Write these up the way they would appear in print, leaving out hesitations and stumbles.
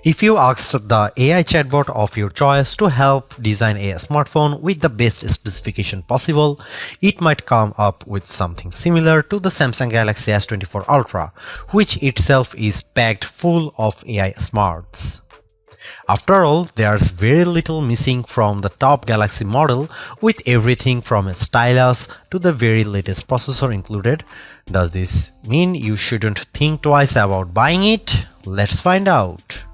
If you asked the AI chatbot of your choice to help design a smartphone with the best specification possible, it might come up with something similar to the Samsung Galaxy S24 Ultra, which itself is packed full of AI smarts. After all, there's very little missing from the top Galaxy model, with everything from a stylus to the very latest processor included. Does this mean you shouldn't think twice about buying it? Let's find out.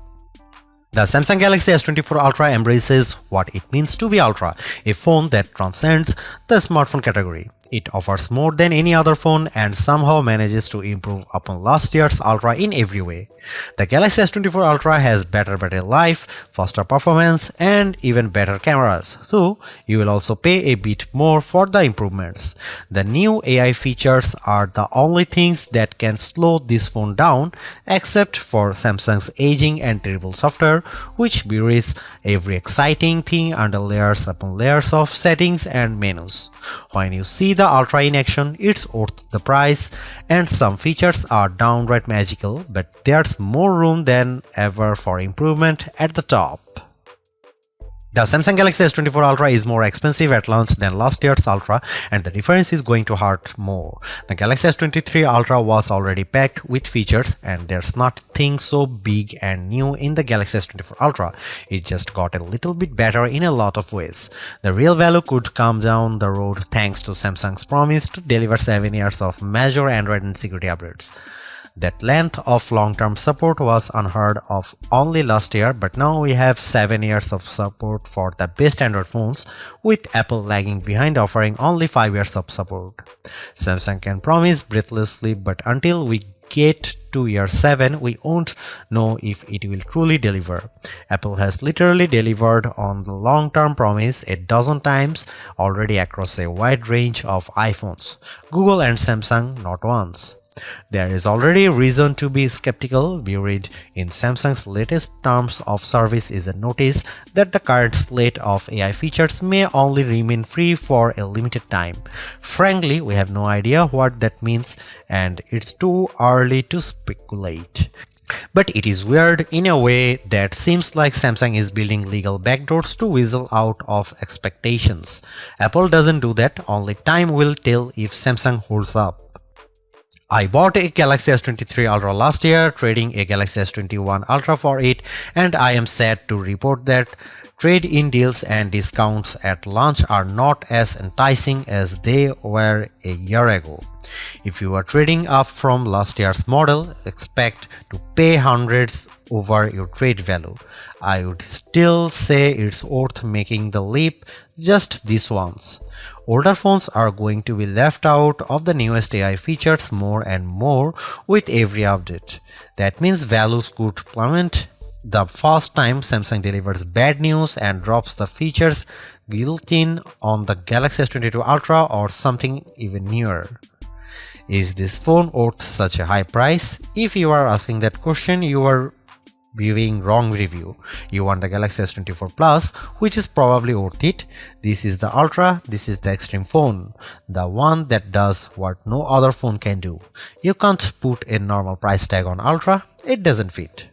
The Samsung Galaxy S24 Ultra embraces what it means to be Ultra, a phone that transcends the smartphone category. It offers more than any other phone and somehow manages to improve upon last year's Ultra in every way. The Galaxy S24 Ultra has better battery life, faster performance, and even better cameras, so you will also pay a bit more for the improvements. The new AI features are the only things that can slow this phone down, except for Samsung's aging and terrible software, which buries every exciting thing under layers upon layers of settings and menus. When you see the Ultra in action, it's worth the price, and some features are downright magical, but there's more room than ever for improvement at the top. The Samsung Galaxy S24 Ultra is more expensive at launch than last year's Ultra, and the difference is going to hurt more. The Galaxy S23 Ultra was already packed with features, and there's nothing so big and new in the Galaxy S24 Ultra. It just got a little bit better in a lot of ways. The real value could come down the road thanks to Samsung's promise to deliver 7 years of major Android and security updates. That length of long-term support was unheard of only last year, but now we have 7 years of support for the best Android phones, with Apple lagging behind offering only 5 years of support. Samsung can promise breathlessly, but until we get to year 7, we won't know if it will truly deliver. Apple has literally delivered on the long-term promise a dozen times already across a wide range of iPhones. Google and Samsung not once. There is already reason to be skeptical. Buried in Samsung's latest terms of service is a notice that the current slate of AI features may only remain free for a limited time. Frankly, we have no idea what that means, and it's too early to speculate. But it is weird in a way that seems like Samsung is building legal backdoors to weasel out of expectations. Apple doesn't do that, only time will tell if Samsung holds up. I bought a Galaxy S23 Ultra last year, trading a Galaxy S21 Ultra for it, and I am sad to report that trade-in deals and discounts at launch are not as enticing as they were a year ago. If you are trading up from last year's model, expect to pay hundreds over your trade value. I would still say it's worth making the leap just this once. Older phones are going to be left out of the newest AI features more and more with every update. That means values could plummet the first time Samsung delivers bad news and drops the features built-in on the Galaxy S22 Ultra or something even newer. Is this phone worth such a high price? If you are asking that question, you are viewing wrong review. You want the Galaxy S24 Plus, which is probably worth it. This is the Ultra, this is the extreme phone, the one that does what no other phone can do. You can't put a normal price tag on Ultra, it doesn't fit.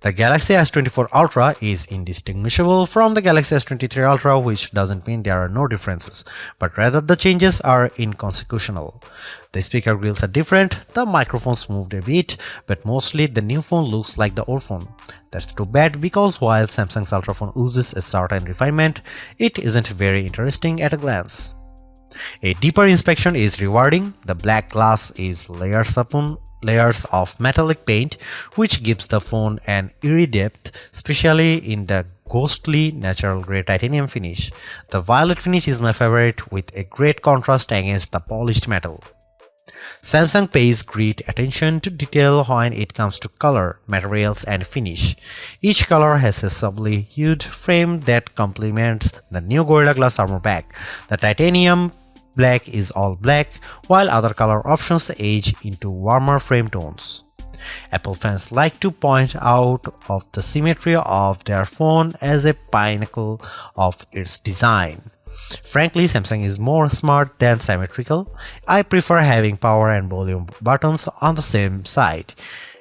The Galaxy S24 Ultra is indistinguishable from the Galaxy S23 Ultra, which doesn't mean there are no differences, but rather the changes are inconsequential. The speaker grills are different, the microphones moved a bit, but mostly the new phone looks like the old phone. That's too bad, because while Samsung's Ultra phone oozes a certain refinement, it isn't very interesting at a glance. A deeper inspection is rewarding. The black glass is layers upon layers of metallic paint, which gives the phone an eerie depth, especially in the ghostly natural grey titanium finish. The violet finish is my favorite, with a great contrast against the polished metal. Samsung pays great attention to detail when it comes to color, materials, and finish. Each color has a subtly hued frame that complements the new Gorilla Glass armor pack. The titanium black is all black, while other color options age into warmer frame tones. Apple fans like to point out of the symmetry of their phone as a pinnacle of its design. Frankly, Samsung is more smart than symmetrical. I prefer having power and volume buttons on the same side.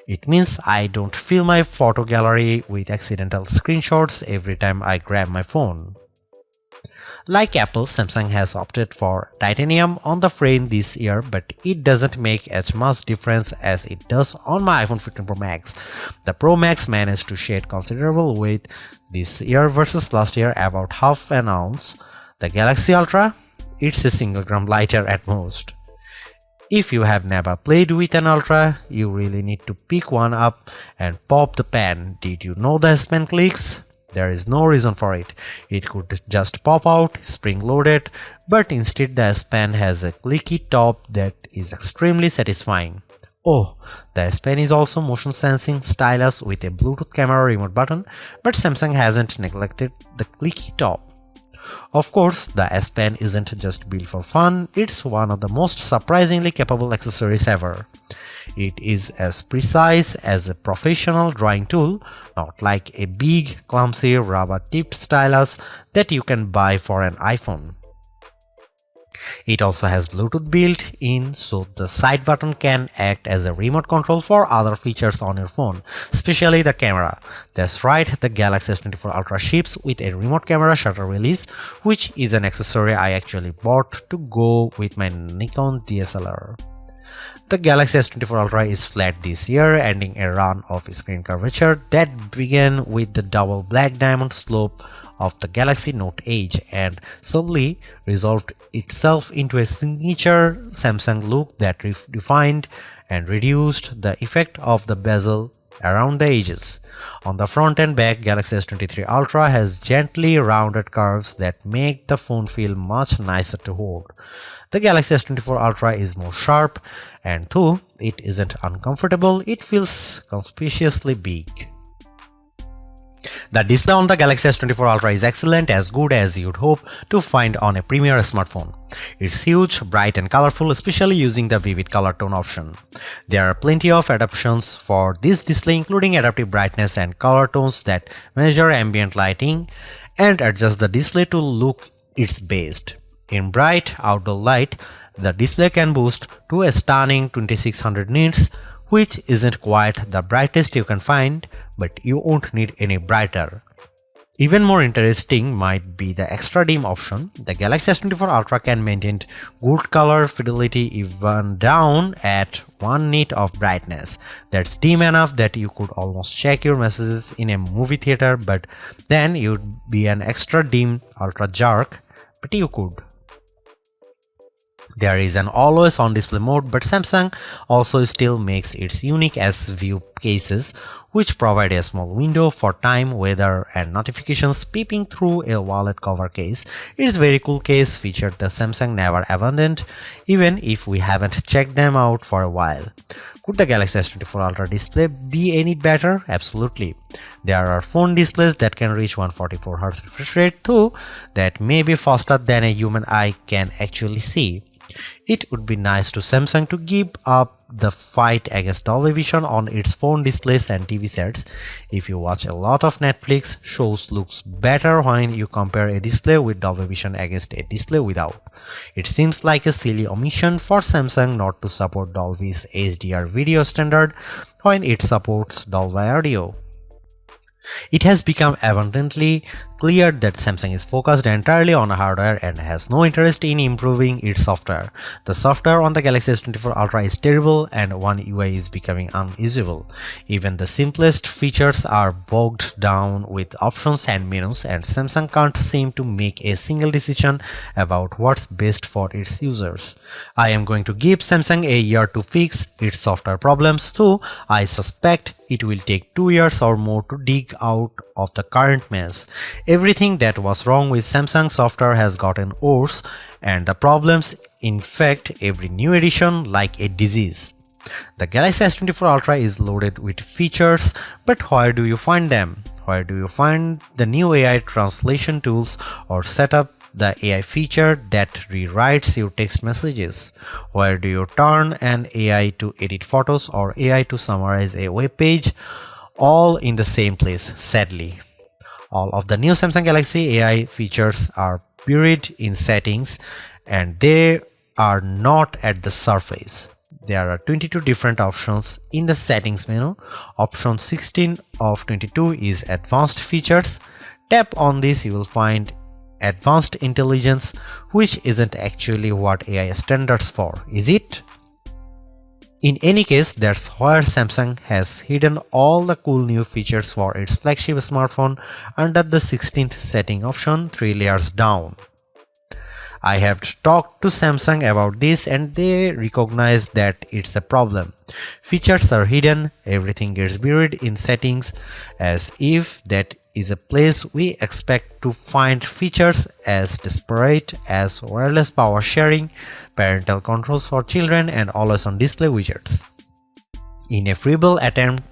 It means I don't fill my photo gallery with accidental screenshots every time I grab my phone. Like Apple, Samsung has opted for titanium on the frame this year, but it doesn't make as much difference as it does on my iPhone 15 Pro Max. The Pro Max managed to shed considerable weight this year versus last year, about half an ounce. The Galaxy Ultra, it's a single gram lighter at most. If you have never played with an Ultra, you really need to pick one up and pop the pen. Did you know the S Pen clicks? There is no reason for it. It could just pop out, spring-loaded, but instead the S Pen has a clicky top that is extremely satisfying. Oh, the S Pen is also motion sensing stylus with a Bluetooth camera remote button, but Samsung hasn't neglected the clicky top. Of course, the S Pen isn't just built for fun, it's one of the most surprisingly capable accessories ever. It is as precise as a professional drawing tool, not like a big, clumsy, rubber-tipped stylus that you can buy for an iPhone. It also has Bluetooth built in, so the side button can act as a remote control for other features on your phone, especially the camera. That's right, the Galaxy S24 Ultra ships with a remote camera shutter release, which is an accessory I actually bought to go with my Nikon DSLR. The Galaxy S24 Ultra is flat this year, ending a run of screen curvature that began with the double black diamond slope of the Galaxy Note Edge and subtly resolved itself into a signature Samsung look that refined and reduced the effect of the bezel around the edges. On the front and back, Galaxy S23 Ultra has gently rounded curves that make the phone feel much nicer to hold. The Galaxy S24 Ultra is more sharp, and though it isn't uncomfortable, it feels conspicuously big. The display on the Galaxy S24 Ultra is excellent, as good as you'd hope to find on a premier smartphone. It's huge, bright and colorful, especially using the vivid color tone option. There are plenty of adaptations for this display, including adaptive brightness and color tones that measure ambient lighting and adjust the display to look its best. In bright outdoor light, the display can boost to a stunning 2600 nits, which isn't quite the brightest you can find, but you won't need any brighter. Even more interesting might be the extra dim option. The Galaxy S24 Ultra can maintain good color fidelity even down at 1 nit of brightness. That's dim enough that you could almost check your messages in a movie theater, but then you'd be an extra dim ultra jerk, but you could. There is an always on display mode, but Samsung also still makes its unique S View cases, which provide a small window for time, weather and notifications peeping through a wallet cover case. It's a very cool case feature that Samsung never abandoned, even if we haven't checked them out for a while. Could the Galaxy S24 Ultra display be any better? Absolutely. There are phone displays that can reach 144Hz refresh rate too, that may be faster than a human eye can actually see. It would be nice to Samsung to give up the fight against Dolby Vision on its phone displays and TV sets. If you watch a lot of Netflix shows, looks better when you compare a display with Dolby Vision against a display without. It seems like a silly omission for Samsung not to support Dolby's HDR video standard when it supports Dolby Audio. It has become abundantly clear that Samsung is focused entirely on hardware and has no interest in improving its software. The software on the Galaxy S24 Ultra is terrible and One UI is becoming unusable. Even the simplest features are bogged down with options and menus, and Samsung can't seem to make a single decision about what's best for its users. I am going to give Samsung a year to fix its software problems, though I suspect it will take 2 years or more to dig out of the current mess. Everything that was wrong with Samsung software has gotten worse, and the problems infect every new edition like a disease. The Galaxy S24 Ultra is loaded with features, but where do you find them? Where do you find the new AI translation tools or set up the AI feature that rewrites your text messages? Where do you turn an AI to edit photos or AI to summarize a web page? All in the same place, sadly. All of the new Samsung Galaxy AI features are buried in settings, and they are not at the surface. There are 22 different options in the settings menu. Option 16 of 22 is advanced features. Tap on this, you will find advanced intelligence, which isn't actually what AI standards for, is it? In any case, that's where Samsung has hidden all the cool new features for its flagship smartphone under the 16th setting option 3 layers down. I have talked to Samsung about this and they recognize that it's a problem. Features are hidden, everything gets buried in settings, as if that is a place we expect to find features as disparate as wireless power sharing, parental controls for children, and always-on display widgets. In a feeble attempt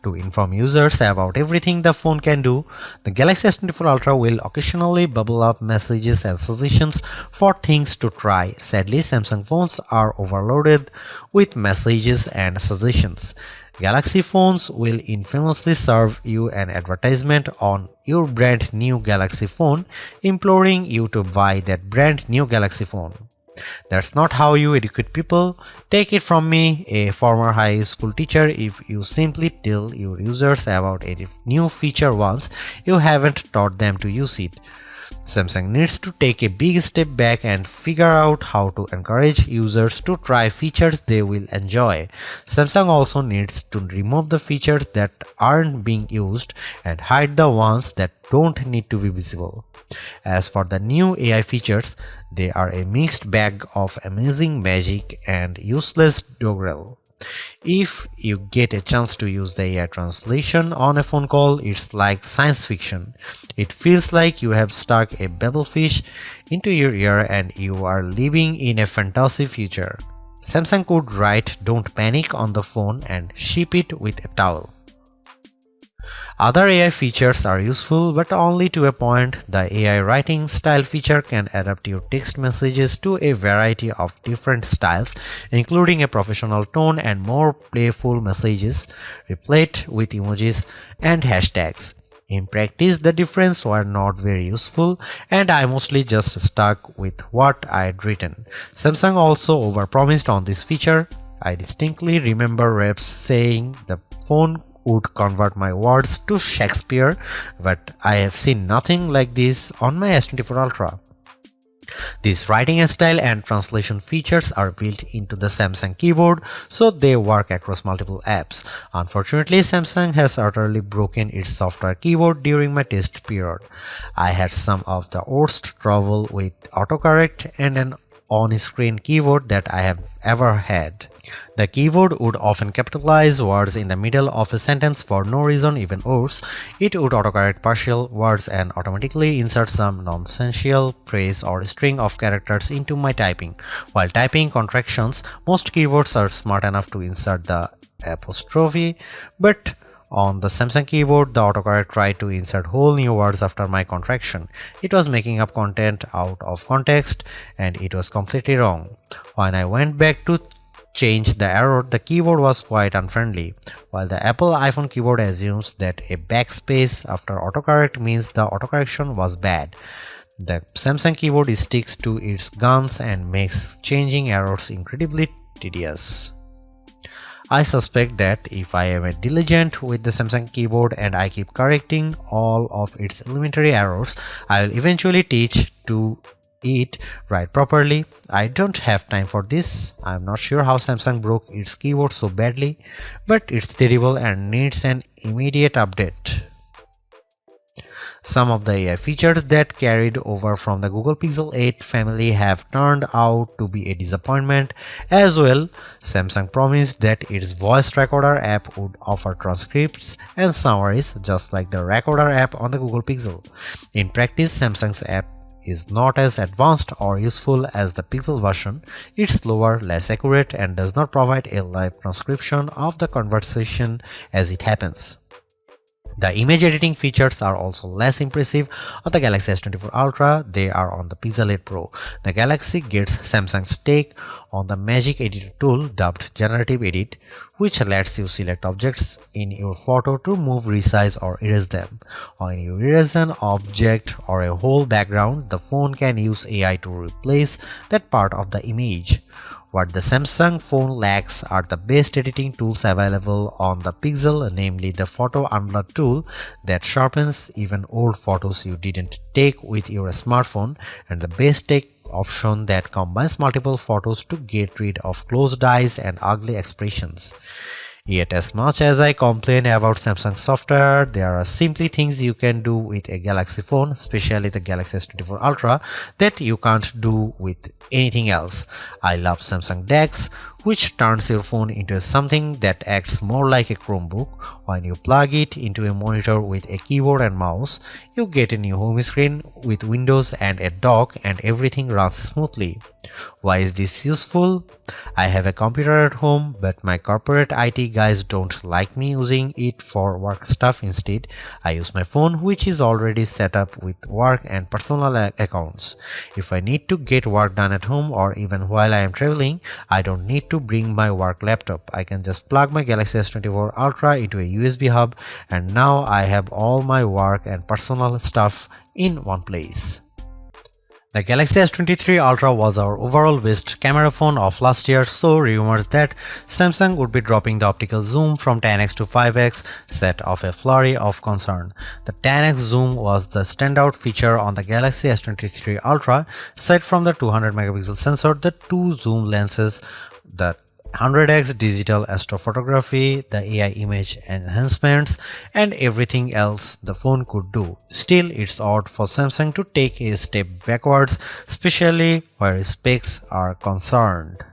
to inform users about everything the phone can do, the Galaxy S24 Ultra will occasionally bubble up messages and suggestions for things to try. Sadly, Samsung phones are overloaded with messages and suggestions. Galaxy phones will infamously serve you an advertisement on your brand new Galaxy phone, imploring you to buy that brand new Galaxy phone. That's not how you educate people. Take it from me, a former high school teacher, if you simply tell your users about a new feature once you haven't taught them to use it. Samsung needs to take a big step back and figure out how to encourage users to try features they will enjoy. Samsung also needs to remove the features that aren't being used and hide the ones that don't need to be visible. As for the new AI features, they are a mixed bag of amazing magic and useless doggerel. If you get a chance to use the AI translation on a phone call, it's like science fiction. It feels like you have stuck a babblefish into your ear and you are living in a fantasy future. Samsung could write "Don't panic" on the phone and ship it with a towel. Other AI features are useful, but only to a point. The AI writing style feature can adapt your text messages to a variety of different styles, including a professional tone and more playful messages, replete with emojis and hashtags. In practice, the difference were not very useful, and I mostly just stuck with what I'd written. Samsung also overpromised on this feature. I distinctly remember reps saying the phone would convert my words to Shakespeare, but I have seen nothing like this on my S24 Ultra. These writing style and translation features are built into the Samsung keyboard, so they work across multiple apps. Unfortunately, Samsung has utterly broken its software keyboard during my test period. I had some of the worst trouble with autocorrect and an on-screen keyboard that I have ever had. The keyboard would often capitalize words in the middle of a sentence for no reason, even worse. It would autocorrect partial words and automatically insert some nonsensical phrase or string of characters into my typing. While typing contractions, most keyboards are smart enough to insert the apostrophe, but on the Samsung keyboard, the autocorrect tried to insert whole new words after my contraction. It was making up content out of context, and it was completely wrong. When I went back to change the error, the keyboard was quite unfriendly. While the Apple iPhone keyboard assumes that a backspace after autocorrect means the autocorrection was bad, the Samsung keyboard sticks to its guns and makes changing errors incredibly tedious. I suspect that if I am diligent with the Samsung keyboard and I keep correcting all of its elementary errors, I will eventually teach to it right properly. I don't have time for this. I'm not sure how Samsung broke its keyboard so badly, but it's terrible and needs an immediate update. Some of the AI features that carried over from the Google Pixel 8 family have turned out to be a disappointment as well. Samsung promised that its voice recorder app would offer transcripts and summaries just like the recorder app on the Google Pixel. In practice, Samsung's app is not as advanced or useful as the Pixel version. It's slower, less accurate, and does not provide a live transcription of the conversation as it happens. The image editing features are also less impressive on the Galaxy S24 Ultra. They are on the Pixel 8 Pro. The Galaxy gets Samsung's take on the magic editor tool dubbed Generative Edit, which lets you select objects in your photo to move, resize, or erase them. When you erase an object or a whole background, the phone can use AI to replace that part of the image. What the Samsung phone lacks are the best editing tools available on the Pixel, namely the Photo Unblur tool that sharpens even old photos you didn't take with your smartphone, and the best take option that combines multiple photos to get rid of closed eyes and ugly expressions. Yet as much as I complain about Samsung software, there are simply things you can do with a Galaxy phone, especially the Galaxy S24 Ultra, that you can't do with anything else. I love Samsung DeX, which turns your phone into something that acts more like a Chromebook. When you plug it into a monitor with a keyboard and mouse, you get a new home screen with windows and a dock, and everything runs smoothly. Why is this useful? I have a computer at home, but my corporate IT guys don't like me using it for work stuff. Instead, I use my phone, which is already set up with work and personal accounts. If I need to get work done at home or even while I am traveling, I don't need to bring my work laptop. I can just plug my Galaxy S24 Ultra into a USB hub, and now I have all my work and personal stuff in one place. The Galaxy S23 Ultra was our overall best camera phone of last year, so rumors that Samsung would be dropping the optical zoom from 10x to 5x set off a flurry of concern. The 10x zoom was the standout feature on the Galaxy S23 Ultra. Aside from the 200 megapixel sensor, the two zoom lenses, the 100x digital astrophotography, the AI image enhancements, and everything else the phone could do. Still, it's odd for Samsung to take a step backwards, especially where specs are concerned.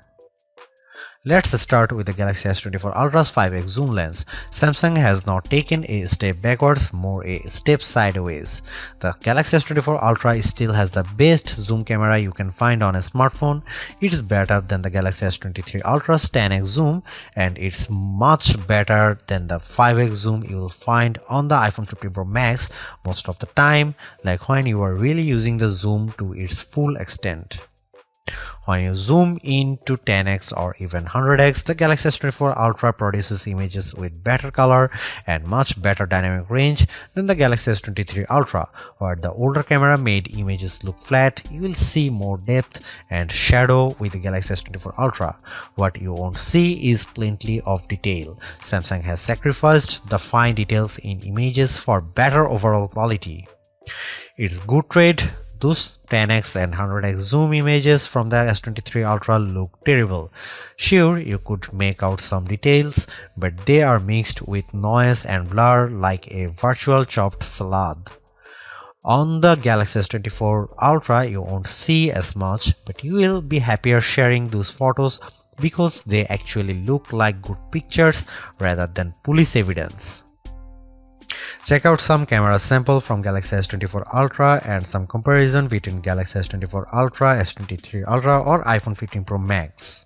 Let's start with the Galaxy S24 Ultra's 5x zoom lens. Samsung has not taken a step backwards, more a step sideways. The Galaxy S24 Ultra still has the best zoom camera you can find on a smartphone. It's better than the Galaxy S23 Ultra's 10x zoom, and it's much better than the 5x zoom you will find on the iPhone 15 Pro Max most of the time, like when you are really using the zoom to its full extent. When you zoom in to 10x or even 100x, the Galaxy S24 Ultra produces images with better color and much better dynamic range than the Galaxy S23 Ultra. Where the older camera made images look flat, you will see more depth and shadow with the Galaxy S24 Ultra. What you won't see is plenty of detail. Samsung has sacrificed the fine details in images for better overall quality. It's good trade. Those 10x and 100x zoom images from the S23 Ultra look terrible. Sure, you could make out some details, but they are mixed with noise and blur like a virtual chopped salad. On the Galaxy S24 Ultra, you won't see as much, but you will be happier sharing those photos because they actually look like good pictures rather than police evidence. Check out some camera sample from Galaxy S24 Ultra and some comparison between Galaxy S24 Ultra, S23 Ultra or iPhone 15 Pro Max.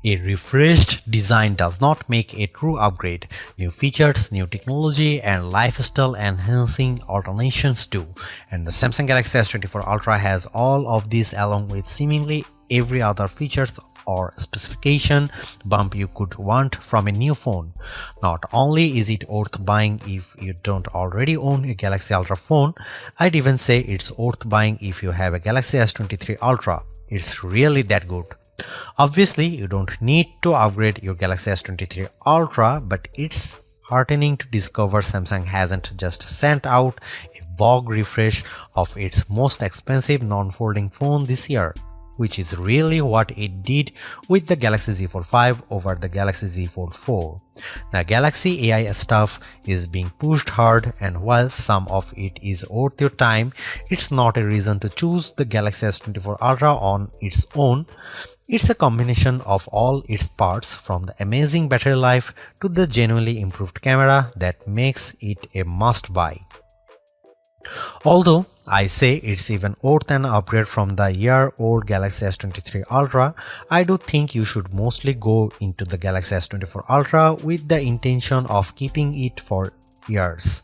A refreshed design does not make a true upgrade. New features, new technology, and lifestyle enhancing alternations do. And the Samsung Galaxy S24 Ultra has all of these along with seemingly every other features or specification bump you could want from a new phone. Not only is it worth buying if you don't already own a Galaxy Ultra phone, I'd even say it's worth buying if you have a Galaxy S23 Ultra. It's really that good. Obviously, you don't need to upgrade your Galaxy S23 Ultra, but it's heartening to discover Samsung hasn't just sent out a vogue refresh of its most expensive non-folding phone this year, which is really what it did with the Galaxy Z Fold 5 over the Galaxy Z Fold 4. The Galaxy AI stuff is being pushed hard, and while some of it is worth your time, it's not a reason to choose the Galaxy S24 Ultra on its own. It's a combination of all its parts, from the amazing battery life to the genuinely improved camera, that makes it a must-buy. Although I say it's even worth an upgrade from the year-old Galaxy S23 Ultra, I do think you should mostly go into the Galaxy S24 Ultra with the intention of keeping it for years.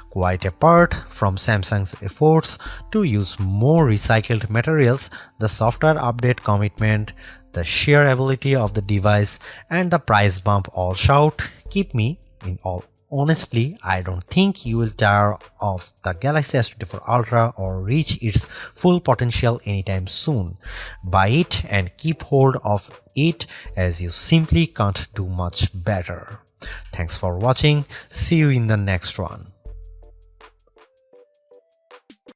Quite apart from Samsung's efforts to use more recycled materials, the software update commitment, the sheer ability of the device, and the price bump all shout, keep me in all. Honestly, I don't think you will tire of the Galaxy S24 Ultra or reach its full potential anytime soon. Buy it and keep hold of it, as you simply can't do much better. Thanks for watching. See you in the next one.